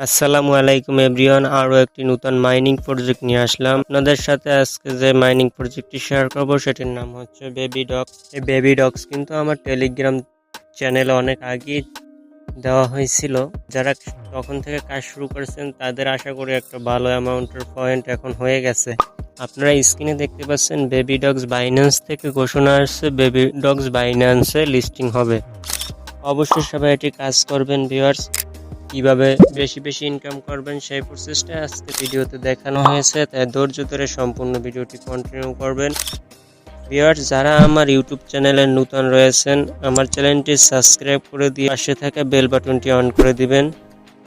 আসসালামু আলাইকুম এভরিওয়ান, আরও একটি নতুন মাইনিং প্রজেক্ট নিয়ে আসলাম আপনাদের সাথে। আজকে যে মাইনিং প্রজেক্টটি শেয়ার করব সেটির নাম হচ্ছে বেবি ডগস। এই বেবি ডগস কিন্তু আমার টেলিগ্রাম চ্যানেলে অনেক আগে দেওয়া হয়েছিল। যারা তখন থেকে কাজ শুরু করেছেন তাদের আশা করি একটা ভালো অ্যামাউন্টের পয়েন্ট এখন হয়ে গেছে। আপনারা স্ক্রিনে দেখতে পাচ্ছেন বেবি ডগস বাইন্যান্স থেকে ঘোষণা আসছে বেবি ডগস বাইন্যান্সে লিস্টিং হবে। অবশ্যই সবাই এটি কাজ করবেন ভিউয়ার্স। কিভাবে বেশি বেশি ইনকাম করবেন সেই প্রসেসটা আজকে ভিডিওতে দেখানো হয়েছে, তাই ধৈর্য ধরে সম্পূর্ণ ভিডিওটি কন্টিনিউ করবেন। ভিউয়ার্স, যারা আমার ইউটিউব চ্যানেলে নতুন রয়েছেন আমার চ্যানেলটি সাবস্ক্রাইব করে দিয়ে পাশে থাকা বেল বাটনটি অন করে দিবেন।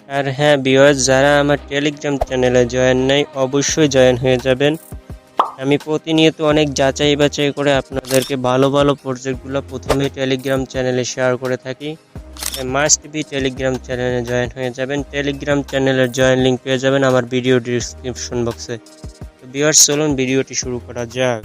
আর হ্যাঁ ভিউয়ার্স, যারা আমার টেলিগ্রাম চ্যানেলে জয়েন নেই অবশ্যই জয়েন হয়ে যাবেন। আমি প্রতিনিয়ত অনেক যাচাই বাছাই করে আপনাদেরকে ভালো ভালো প্রজেক্টগুলো প্রথমে টেলিগ্রাম চ্যানেলে শেয়ার করে থাকি। মাস্ট বি টেলিগ্রাম চ্যানেলে জয়েন হয়ে যাবেন। টেলিগ্রাম চ্যানেলের জয়েন লিঙ্ক পেয়ে যাবেন আমার ভিডিও ডিসক্রিপশন বক্সে। তো ভিউয়ার্স, চলুন ভিডিওটি শুরু করা যাক।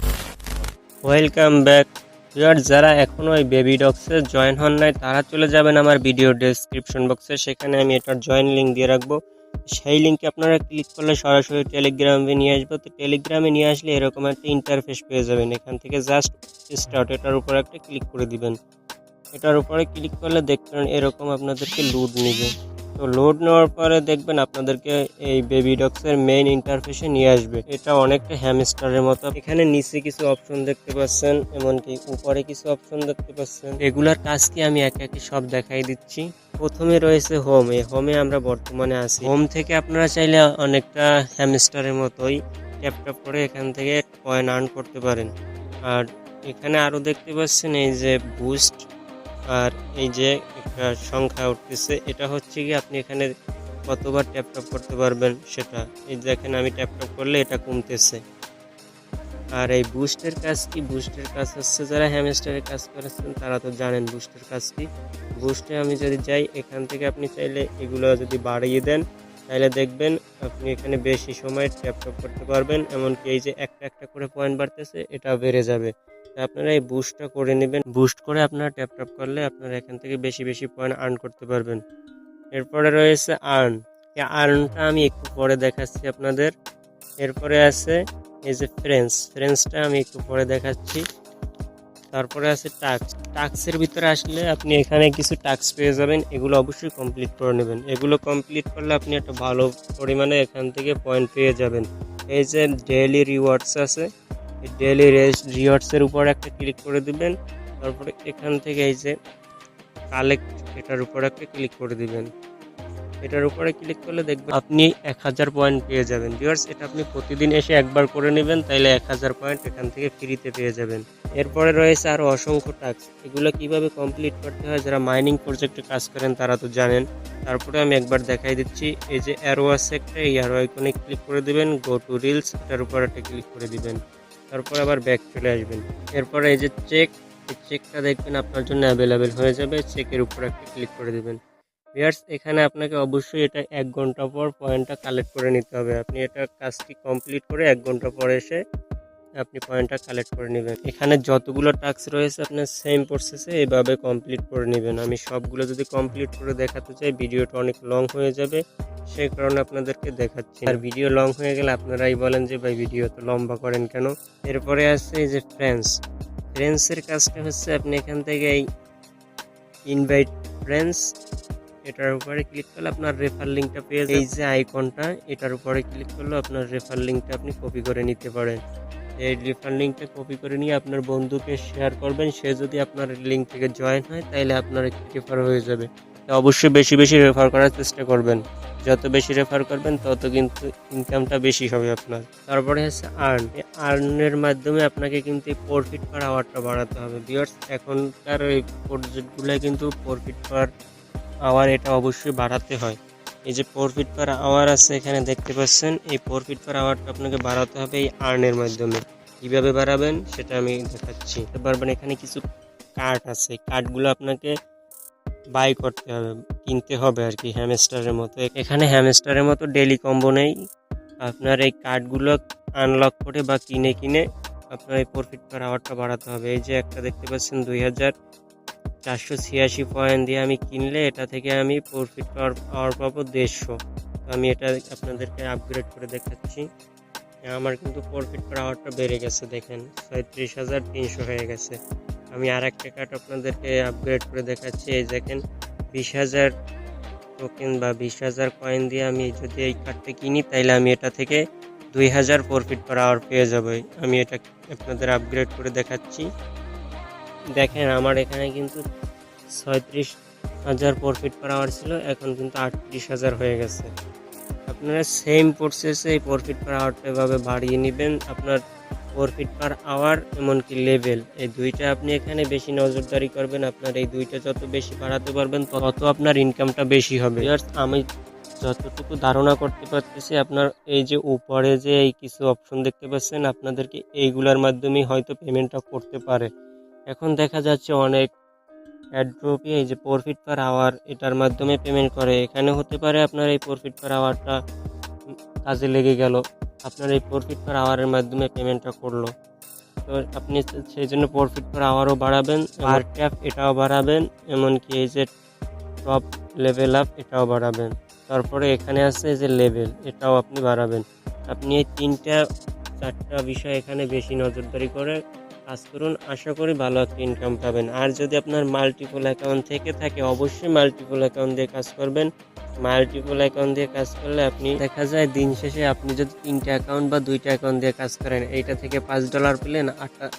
ওয়েলকাম ব্যাক ভিউয়ার্স, যারা এখনও এই বেবি ডগসে জয়েন হন নাই তারা চলে যাবেন আমার ভিডিও ডেসক্রিপশন বক্সে, সেখানে আমি এটার জয়েন লিঙ্ক দিয়ে রাখবো। সেই লিঙ্কে আপনারা ক্লিক করলে সরাসরি টেলিগ্রামে নিয়ে আসবো। তো টেলিগ্রামে নিয়ে আসলে এরকম একটা ইন্টারফেস পেয়ে যাবেন। এখান থেকে জাস্ট স্টার্ট এটার উপর একটা ক্লিক করে দিবেন। এটার উপরে ক্লিক করলে দেখবেন এরকম আপনাদেরকে লোড নেবে। তো লোড নেওয়ার পরে দেখবেন আপনাদেরকে এই বেবি ডগসের মেইন ইন্টারফেসে নিয়ে আসবে। এটা অনেকটা হ্যামস্টারের মতো। এখানে নিচে কিছু অপশন দেখতে পাচ্ছেন, এমনকি উপরে কিছু অপশন দেখতে পাচ্ছেন। এগুলার কাজ কি আমি একে একে সব দেখাই দিচ্ছি। প্রথমে রয়েছে হোম। এই হোমে আমরা বর্তমানে আছি। হোম থেকে আপনারা চাইলে অনেকটা হ্যামস্টারের মতোই ট্যাপ ট্যাপ করে এখান থেকে কয়েন আর্ন করতে পারেন। আর এখানে আরো দেখতে পাচ্ছেন এই যে বুস্ট, আর এই যে একটা সংখ্যা উঠতেছে, এটা হচ্ছে কি আপনি এখানে কতবার ট্যাপ ট্যাপ করতে পারবেন সেটা। এই দেখেন আমি ট্যাপ ট্যাপ করলে এটা কমতেছে। আর এই বুস্টের কাজ কি? বুস্টের কাজ হচ্ছে যারা হ্যামস্টারের কাজ করেছেন তারা তো জানেন বুস্টের কাজ কি। বুস্টে আমি যদি যাই, এখান থেকে আপনি চাইলে এগুলো যদি বাড়িয়ে দেন তাহলে দেখবেন আপনি এখানে বেশি সময় ট্যাপ ট্যাপ করতে পারবেন। এমনকি এই যে একটা একটা করে পয়েন্ট বাড়তেছে এটা বেড়ে যাবে। আপনারা এই বুস্টটা করে নেবেন। বুস্ট করে আপনারা ট্যাপ ট্যাপ করলে আপনারা এখান থেকে বেশি বেশি পয়েন্ট আর্ন করতে পারবেন। এরপরে রয়েছে আর্ন। এই আর্নটা আমি একটু পরে দেখাচ্ছি আপনাদের। এরপরে আছে এই যে ফ্রেন্ডসটা আমি একটু পরে দেখাচ্ছি। তারপরে আছে টাস্ক। টাস্কের ভিতরে আসলে আপনি এখানে কিছু টাস্ক পেয়ে যাবেন, এগুলো অবশ্যই কমপ্লিট করে নেবেন। এগুলো কমপ্লিট করলে আপনি একটা ভালো পরিমাণে এখান থেকে পয়েন্ট পেয়ে যাবেন। এই যে ডেইলি রিওয়ার্ডস আছে, এই ডেইলি রিওয়ার্ডসের উপর একটা ক্লিক করে দিবেন। তারপরে এখান থেকে এই যে কালেক্ট, এটার উপর একটা ক্লিক করে দিবেন। এটার উপরে ক্লিক করলে দেখবেন আপনি 1000 পয়েন্ট পেয়ে যাবেন। ভিউয়ার্স, এটা আপনি প্রতিদিন এসে একবার করে নেবেন, তাইলে 1000 পয়েন্ট এখান থেকে ফ্রিতে পেয়ে যাবেন। এরপরে রয়েছে আরও অসংখ্য টাস্ক। এগুলো কিভাবে কমপ্লিট করতে হয় যারা মাইনিং প্রজেক্টে কাজ করেন তারা তো জানেন। তারপরে আমি একবার দেখাই দিচ্ছি। এই যে অ্যারো আছে একটা, এই অ্যারো আইকনে ক্লিক করে দিবেন। গো টু রিলস, এটার উপর একটা ক্লিক করে দিবেন। তারপর আবার ব্যাক চলে আসবেন। এরপরে এই যে চেক, এই চেকটা দেখবেন আপনার জন্য অ্যাভেলেবেল হয়ে যাবে। চেকের উপর একটা ক্লিক করে দিবেন। ভিউয়ার্স, এখানে আপনাকে অবশ্যই এটা 1 ঘন্টা পর পয়েন্টটা কালেক্ট করে নিতে হবে। আপনি এটা কাজটি কমপ্লিট করে 1 ঘন্টা পরে এসে আপনি পয়েন্টটা কালেক্ট করে নেবেন। এখানে যতগুলো টাস্ক রয়েছে আপনার সেম প্রসেসে এভাবে কমপ্লিট করে নেবেন। আমি সবগুলো যদি কমপ্লিট করে দেখাতে চাই ভিডিওটা অনেক লং হয়ে যাবে, সেই কারণে আপনাদেরকে দেখাচ্ছি। আর ভিডিও লং হয়ে গেলে আপনারাই বলেন যে ভাই ভিডিও তো লম্বা করেন কেন। এরপরে আছে এই যে ফ্রেন্ডসের কাজটা হচ্ছে আপনি এখান থেকে এই ইনভাইট ফ্রেন্ডস, এটার উপরে ক্লিক করলে আপনার রেফার লিঙ্কটা পেয়ে যাবেন। এই যে আইকনটা, এটার উপরে ক্লিক করলে আপনার রেফার লিঙ্কটা আপনি কপি করে নিতে পারেন। এই রেফার লিঙ্কটা কপি করে নিয়ে আপনার বন্ধুকে শেয়ার করবেন। সে যদি আপনার লিঙ্ক থেকে জয়েন হয় তাহলে আপনার একটি রেফার হয়ে যাবে। তো অবশ্যই বেশি বেশি রেফার করার চেষ্টা করবেন। যত বেশি রেফার করবেন তত কিন্তু ইনকামটা বেশি হবে আপনার। তারপরে হচ্ছে আর্ন। এই আর্নের মাধ্যমে আপনাকে কিন্তু প্রফিট পার আওয়ারটা বাড়াতে হবে। ভিউয়ার্স, এখনকার এই প্রজেক্টগুলো কিন্তু প্রফিট পার আওয়ার এটা অবশ্যই বাড়াতে হয়। এই যে প্রফিট পার আওয়ার আছে এখানে দেখতে পাচ্ছেন, এই প্রফিট পার আওয়ারটা আপনাকে বাড়াতে হবে এই আর্নের মাধ্যমে। কিভাবে বাড়াবেন সেটা আমি দেখাচ্ছি। পারবেন, এখানে কিছু কার্ড আছে, কার্ডগুলো আপনাকে বাই করতে হবে, কিনতে হবে আর কি, হ্যামস্টারের মতো। এখানে হ্যামস্টারের মতো ডেইলি কম্বো নেই। আপনার এই কার্ডগুলো আনলক করে বা কিনে কিনে আপনার এই প্রফিট পার আওয়ারটা বাড়াতে হবে। এই যে একটা দেখতে পাচ্ছেন 2486 পয়েন্ট দিয়ে আমি কিনলে এটা থেকে আমি প্রফিট পাওয়ার পাবো 150। তো আমি এটা আপনাদেরকে আপগ্রেড করে দেখাচ্ছি। আমার কিন্তু প্রফিট পার আওয়ারটা বেড়ে গেছে, দেখেন ৩৬,৩০০ হয়ে গেছে। আমি আর একটা কার্ড আপনাদেরকে আপগ্রেড করে দেখাচ্ছি। এই দেখেন ২০,০০০ টোকেন বা ২০,০০০ কয়েন দিয়ে আমি যদি এই কার্ডটা কিনি তাইলে আমি এটা থেকে ২,০০০ প্রফিট পার আওয়ার পেয়ে যাবো। আমি এটা আপনাদের আপগ্রেড করে দেখাচ্ছি। দেখেন আমার এখানে কিন্তু ৩৬,০০০ প্রফিট পার আওয়ার ছিল, এখন কিন্তু ৩৮,০০০ হয়ে গেছে। আপনারা সেম প্রসেসে এই প্রফিট পার আওয়ারটা এভাবে বাড়িয়ে নেবেন। আপনার প্রফিট পার আওয়ার এমনকি লেভেল, এই দুইটা আপনি এখানে বেশি নজরদারি করবেন। আপনার এই দুইটা যত বেশি বাড়াতে পারবেন তত আপনার ইনকামটা বেশি হবে। আমি যতটুকু ধারণা করতে পারতেছি, আপনার এই যে উপরে যে এই কিছু অপশন দেখতে পাচ্ছেন, আপনাদেরকে এইগুলোর মাধ্যমেই হয়তো পেমেন্টটা করতে পারে। এখন দেখা যাচ্ছে অনেক অ্যাড্রপে এই যে প্রফিট পার আওয়ার এটার মাধ্যমে পেমেন্ট করে। এখানে হতে পারে আপনার এই প্রফিট পার আওয়ারটা কাজে লেগে গেল, আপনার এই প্রফিট পার আওয়ারের মাধ্যমে পেমেন্টটা করলো। তো আপনি সেই জন্য প্রফিট পার আওয়ারও বাড়াবেন, পার ট্যাপ এটাও বাড়াবেন, এমনকি এই যে টপ লেভেল আপ এটাও বাড়াবেন। তারপরে এখানে আছে যে লেভেল, এটাও আপনি বাড়াবেন। আপনি এই 3-4টা বিষয় এখানে বেশি নজরদারি করে কাজ করুন, আশা করি ভালো একটা ইনকাম পাবেন। আর যদি আপনার মাল্টিপল অ্যাকাউন্ট থেকে থাকে, অবশ্যই মাল্টিপল অ্যাকাউন্ট দিয়ে কাজ করবেন। মাল্টিপল অ্যাকাউন্ট দিয়ে কাজ করলে আপনি দেখা যায় দিন শেষে আপনি যদি 3টা অ্যাকাউন্ট বা 2টা অ্যাকাউন্ট দিয়ে কাজ করেন, এইটা থেকে $5 পেলেন,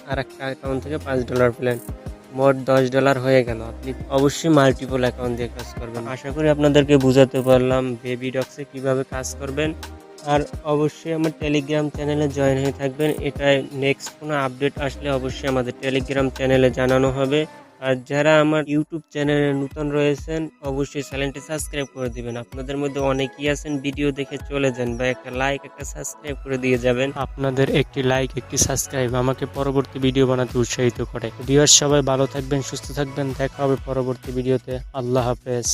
আর একটা অ্যাকাউন্ট থেকে $5 পেলেন, মোট $10 হয়ে গেল। আপনি অবশ্যই মাল্টিপল অ্যাকাউন্ট দিয়ে কাজ করবেন। আশা করি আপনাদেরকে বোঝাতে পারলাম বেবি ডগসে কিভাবে কাজ করবেন। আর অবশ্যই আমার টেলিগ্রাম চ্যানেলে জয়েন হয়ে থাকবেন। এটায় নেক্সট কোনো আপডেট আসলে অবশ্যই আমাদের টেলিগ্রাম চ্যানেলে জানানো হবে। আর যারা আমার ইউটিউব চ্যানেলে নতুন রয়েছেন, অবশ্যই চ্যানেলটি সাবস্ক্রাইব করে দিবেন। আপনাদের মধ্যে অনেকেই আছেন ভিডিও দেখে চলে যান, বা একটা লাইক একটা সাবস্ক্রাইব করে দিয়ে যাবেন। আপনাদের একটি লাইক একটি সাবস্ক্রাইব আমাকে পরবর্তী ভিডিও বানাতে উৎসাহিত করে। ভিউয়ার্স সবাই ভালো থাকবেন, সুস্থ থাকবেন, দেখা হবে পরবর্তী ভিডিওতে। আল্লাহ হাফেজ।